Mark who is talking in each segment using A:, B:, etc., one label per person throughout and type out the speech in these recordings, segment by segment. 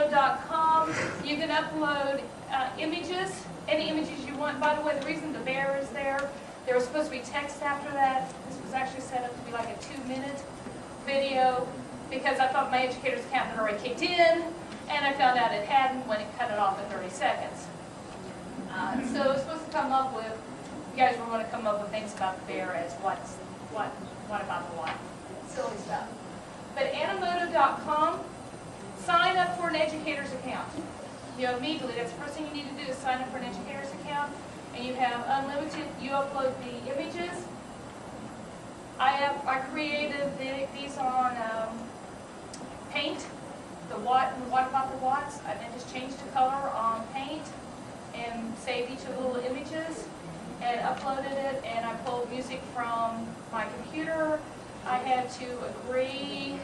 A: Animoto.com. You can upload images, any images you want. By the way, the reason the bear is there was supposed to be text after that. This was actually set up to be like a 2-minute video because I thought my educator's account had already kicked in, and I found out it hadn't when it cut it off at 30 seconds. So it's supposed to come up with, you guys were going to come up with things about the bear as what about the what. Silly stuff. But Animoto.com, sign up for an educator's account. Immediately, that's the first thing you need to do is sign up for an educator's account, and you have unlimited, you upload the images. I created these on Paint, the what and what about the whats. I then just changed the color on Paint and saved each of the little images and uploaded it, and I pulled music from my computer. I had to agree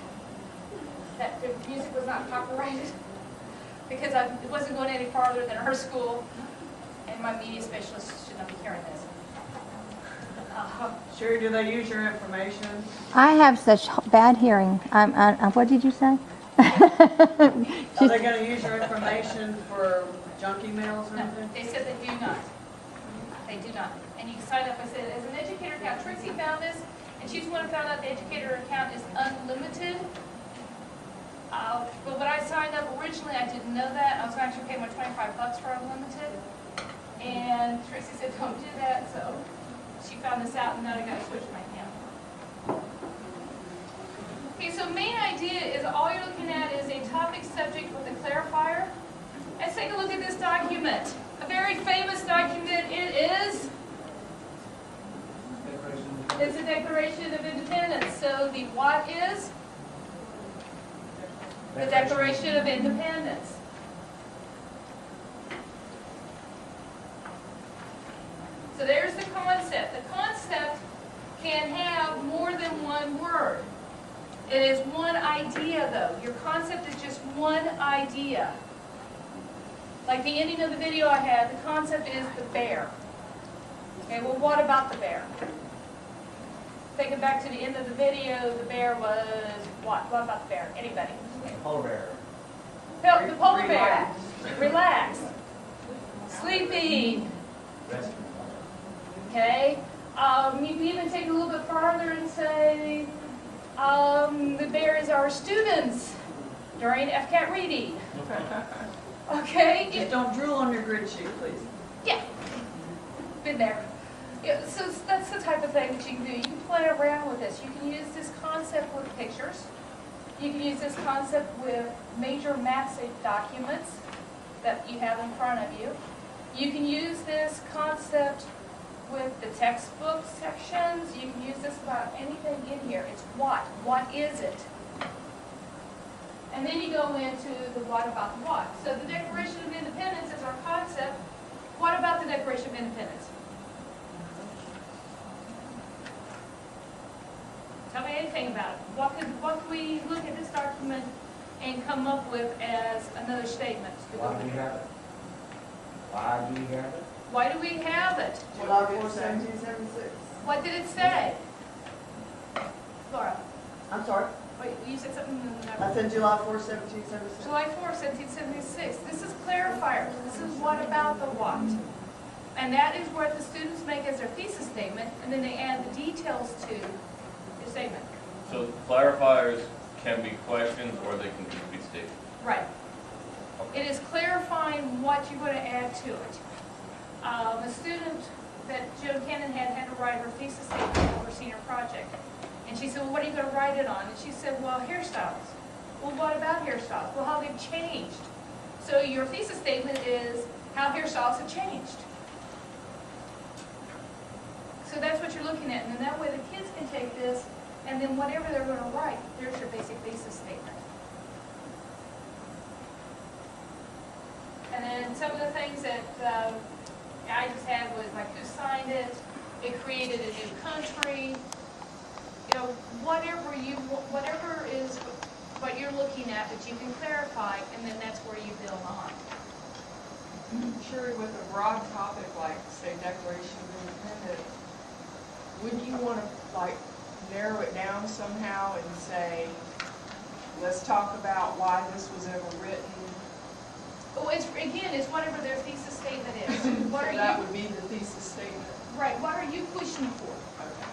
A: that the music was not copyrighted because it wasn't going any farther than our school, and my media specialist should not be hearing this.
B: Sherry, do they use your information?
C: I have such bad hearing. What did you say?
B: Are they going to use your information for junk emails or anything?
A: They said they do not. They do not. And you can sign up. I said, as an educator account, Trixie found this, and she's the one who found out the educator account is unlimited. But when I signed up originally, I didn't know that. I was going to actually pay my $25 for unlimited. And Trixie said, don't do that. So she found this out, and now I got to switch my account. Okay, so main idea is all you're looking at is a topic subject with a clarifier. Let's take a look at this document. A very famous document. It is. It's the Declaration of Independence. So the what is? The Declaration of Independence. So there's the concept. The concept can have more than one word. It is one idea, though. Your concept is just one idea. Like the ending of the video I had, the concept is the bear. Okay, well, what about the bear? Thinking back to the end of the video, the bear was what? What about the bear? Anybody?
D: Polar bear.
A: The polar bear. Relaxed. Sleeping. Okay? You can even take it a little bit farther and say, the bear is our students during FCAT reading. Okay?
B: Just don't drool on your grid sheet, please.
A: Yeah. Been there. Yeah, so that's the type of thing that you can do. You can play around with this. You can use this concept with pictures. You can use this concept with major massive documents that you have in front of you. You can use this concept with the textbook sections. You can use this about anything in here. It's what. What is it? And then you go into the what about the what. So the Declaration of Independence is our concept. What about the Declaration of Independence? Tell me anything about it. What could we look at this document and come up with as another statement?
D: Why do we have it? Why do we have it?
A: Why do we have it?
B: July 4, 1776.
A: What did it say? Laura,
B: I'm sorry.
A: wait, you said something in the
B: I said July 4, 1776.
A: July 4, 1776. This is clarifier. This is what about the what. And that is what the students make as their thesis statement, and then they add the details to the statement.
E: So clarifiers can be questions or they can just be statements.
A: Right. It is clarifying what you're going to add to it. A student that Joan Cannon had to write her thesis statement for her senior project. And she said, well, what are you going to write it on? And she said, well, hairstyles. Well, what about hairstyles? Well, how they've changed. So your thesis statement is how hairstyles have changed. So that's what you're looking at. And then that way the kids can take this, and then whatever they're going to write, there's your basic thesis statement. And then some of the things that I just had was like who signed it, it created a new country, you know, whatever is what you're looking at that you can clarify, and then that's where you build on.
F: Sure, with a broad topic like, say, Declaration of Independence, would you want to, like, narrow it down somehow and say, let's talk about why this was ever written,
A: Oh, it's, again, it's whatever their thesis statement is. What are
F: That
A: you,
F: would be the thesis statement.
A: right, what are you pushing for?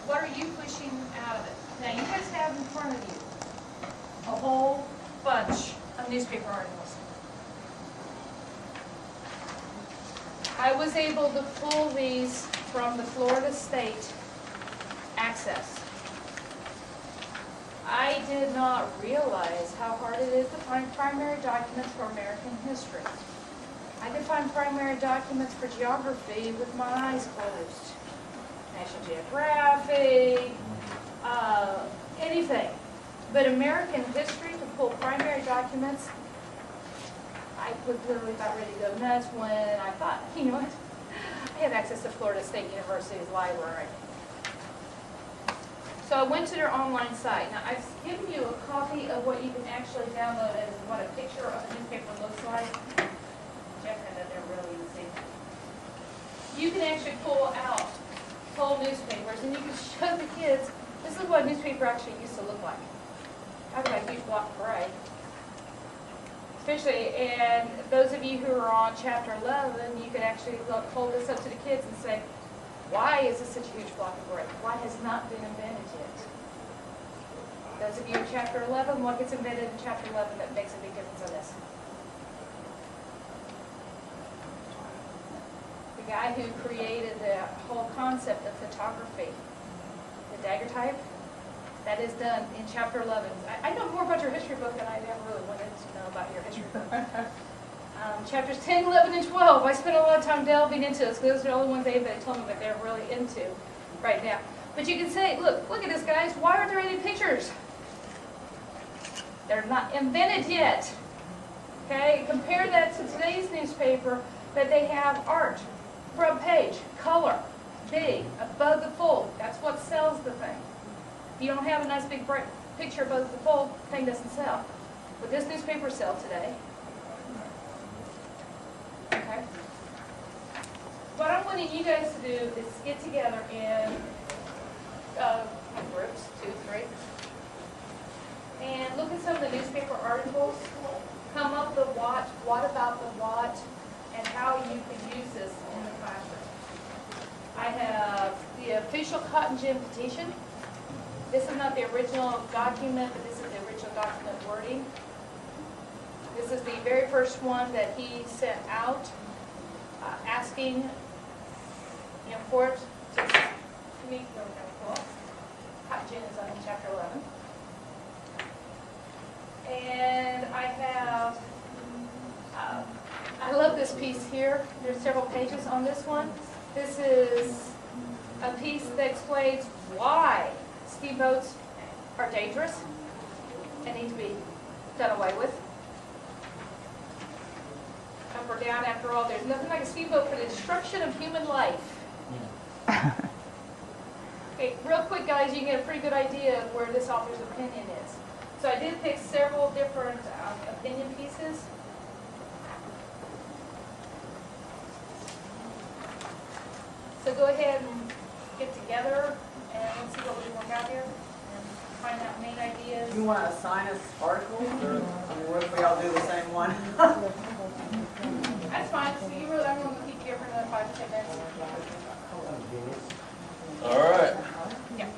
A: What are you pushing out of it? Now, you guys have in front of you a whole bunch of newspaper articles. I was able to pull these from the Florida State Access. I did not realize how hard it is to find primary documents for American history. I could find primary documents for geography with my eyes closed. National Geographic, anything. But American history, to pull primary documents, I was literally about ready to go nuts when I thought, you know what? I have access to Florida State University's library. So I went to their online site. Now, I've given you a copy of what you can actually download as what a picture of a newspaper looks like. Jeff had that there really easy. You can actually pull out whole newspapers, and you can show the kids, this is what a newspaper actually used to look like. I've got a huge block of gray. Especially, and those of you who are on chapter 11, you could actually hold this up to the kids and say, why is this such a huge block of gray? Why has not been invented yet? Those of you in chapter 11, what gets invented in chapter 11 that makes a big difference on this? The guy who created the whole concept of photography, the daguerreotype, that is done in chapter 11. I know more about your history book than I ever really wanted to know about your history book. Chapters 10, 11, and 12, I spent a lot of time delving into this because those are the only ones they told me that they're really into right now. But you can say, look at this, guys. Why aren't there any pictures? They're not invented yet. Okay, compare that to today's newspaper that they have art, front page, color, big, above the fold. That's what sells the thing. If you don't have a nice big bright picture above the fold, the thing doesn't sell. Would this newspaper sell today? Okay. What I'm wanting you guys to do is get together in groups, 2, 3, and look at some of the newspaper articles. Come up with what about the what, and how you can use this in the classroom. I have the official Cotton Gin petition. This is not the original document, but this is the original document wording. This is the very first one that he sent out, asking, for it. So, Cotton Gin is on chapter 11. And I have, I love this piece here. There's several pages on this one. This is a piece that explains why speedboats are dangerous and need to be done away with. Up or down, after all, there's nothing like a speedboat for the destruction of human life. Okay, real quick, guys, you can get a pretty good idea of where this author's opinion is. So I did pick several different opinion pieces. So go ahead and get together and let's see what we can work out here and find out main ideas.
B: You want to assign us articles, or what if we all do the same one?
A: That's fine. So you really, I'm going to keep you here for another 5 to 10 minutes.
E: All right.
A: Yeah.